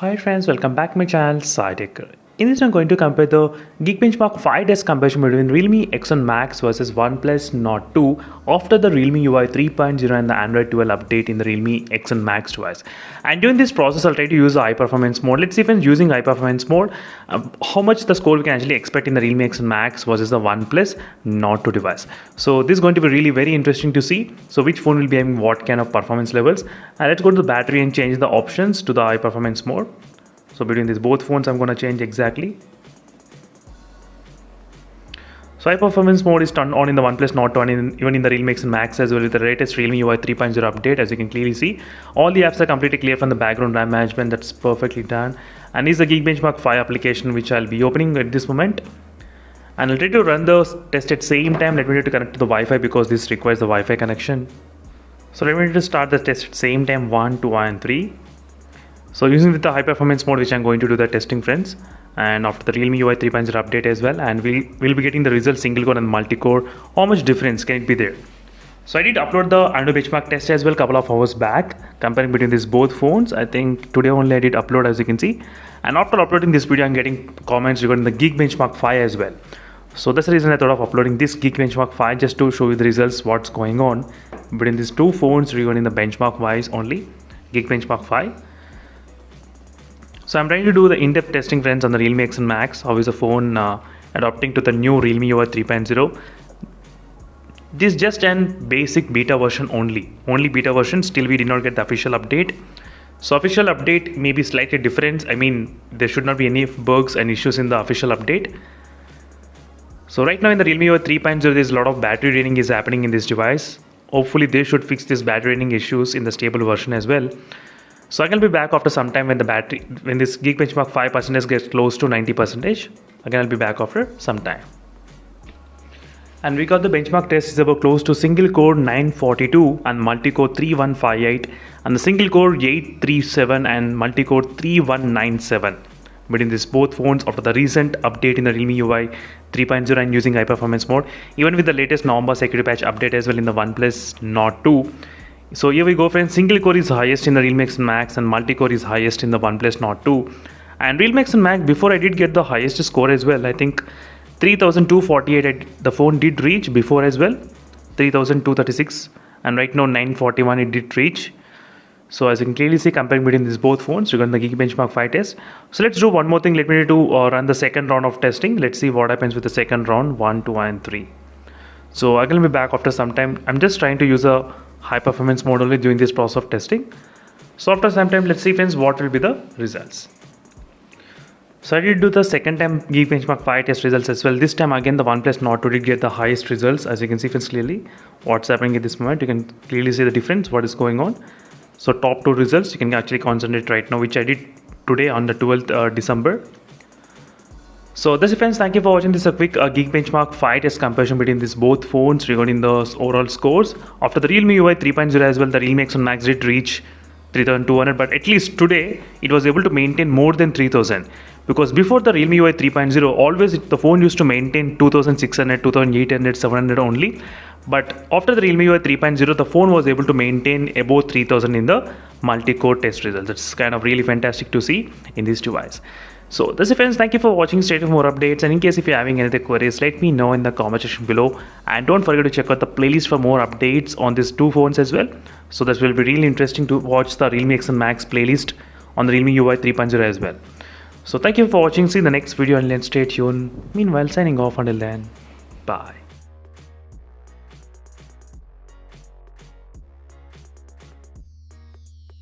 Hi friends, welcome back to my channel SciTech. In this I'm going to compare the Geekbenchmark 5 test comparison between Realme X1 Max versus OnePlus Nord 2 after the Realme UI 3.0 and the Android 12 update in the Realme X1 Max device. And during this process I'll try to use the high performance mode. Let's see if I'm using high performance mode, how much the score we can actually expect in the Realme X1 Max versus the OnePlus Nord 2 device. So this is going to be really very interesting to see. So which phone will be having what kind of performance levels. And let's go to the battery and change the options to the high performance mode. So between these both phones I'm going to change exactly. So high performance mode is turned on in the OnePlus Nord 2 and even in the Realme X1 Max as well with the latest Realme UI 3.0 update. As you can clearly see, all the apps are completely clear from the background RAM management. That's perfectly done. And this is the Geekbenchmark 5 application which I'll be opening at this moment. And I'll try to run the test at same time. Let me try to connect to the Wi-Fi because this requires the Wi-Fi connection. So let me try to start the test at same time 1, 2 and 3. So using with the high performance mode which I'm going to do the testing friends, and after the Realme UI 3.0 update as well, and we'll be getting the results single core and multi-core. How much difference can it be there? So I did upload the Android benchmark test as well couple of hours back comparing between these both phones. I think today only I did upload, as you can see, and after uploading this video I'm getting comments regarding the Geekbenchmark 5 as well. So that's the reason I thought of uploading this Geekbenchmark 5 just to show you the results, what's going on between these two phones regarding the benchmark wise only. Geekbenchmark 5. So I'm trying to do the in-depth testing friends on the Realme X1 Max. How is the phone adapting to the new Realme UI 3.0? This is just an basic beta version only beta version. Still we did not get the official update. So official update may be slightly different. I mean, there should not be any bugs and issues in the official update. So right now in the Realme UI 3.0 there's a lot of battery draining is happening in this device. Hopefully they should fix this battery draining issues in the stable version as well. So I can be back after some time when this Geekbenchmark 5% gets close to 90%. Again I'll be back after some time. And we got the benchmark test is about close to single core 942 and multi-core 3158 and the single core 837 and multi-core 3197. Between these both phones after the recent update in the Realme UI 3.0 and using high performance mode, even with the latest November security patch update as well in the OnePlus Nord 2. So here we go friends, single core is highest in the Realme X1 Max and multi-core is highest in the OnePlus Nord 2. And Realme X1 Max, before I did get the highest score as well. I think 3248 the phone did reach before as well, 3236, and right now 941 it did reach. So as you can clearly see comparing between these both phones regarding the Geekbenchmark 5 test. So let's do one more thing. Let me run the second round of testing. Let's see what happens with the second round 1, 2 and 3. So I'm going to be back after some time. I'm just trying to use a high performance mode only during this process of testing. So after some time, let's see friends what will be the results. So I did do the second time Geekbenchmark 5 test results as well. This time again the OnePlus Nord 2 did get the highest results. As you can see friends clearly what's happening at this moment. You can clearly see the difference what is going on. So top two results you can actually concentrate right now, which I did today on the 12th December. So that's it friends, thank you for watching this quick Geekbenchmark 5 test comparison between these both phones regarding the overall scores. After the Realme UI 3.0 as well, the Realme X1 Max did reach 3200, but at least today it was able to maintain more than 3000, because before the Realme UI 3.0 always the phone used to maintain 2600, 2800, 700 only. But after the Realme UI 3.0 the phone was able to maintain above 3000 in the multi-core test results. That's kind of really fantastic to see in this device. So that's it friends, thank you for watching. Stay tuned for more updates, and in case if you're having any other queries, let me know in the comment section below, and don't forget to check out the playlist for more updates on these two phones as well. So that will be really interesting to watch the Realme X1 Max playlist on the Realme UI 3.0 as well. So thank you for watching. See you in the next video and stay tuned. Meanwhile, signing off until then, bye.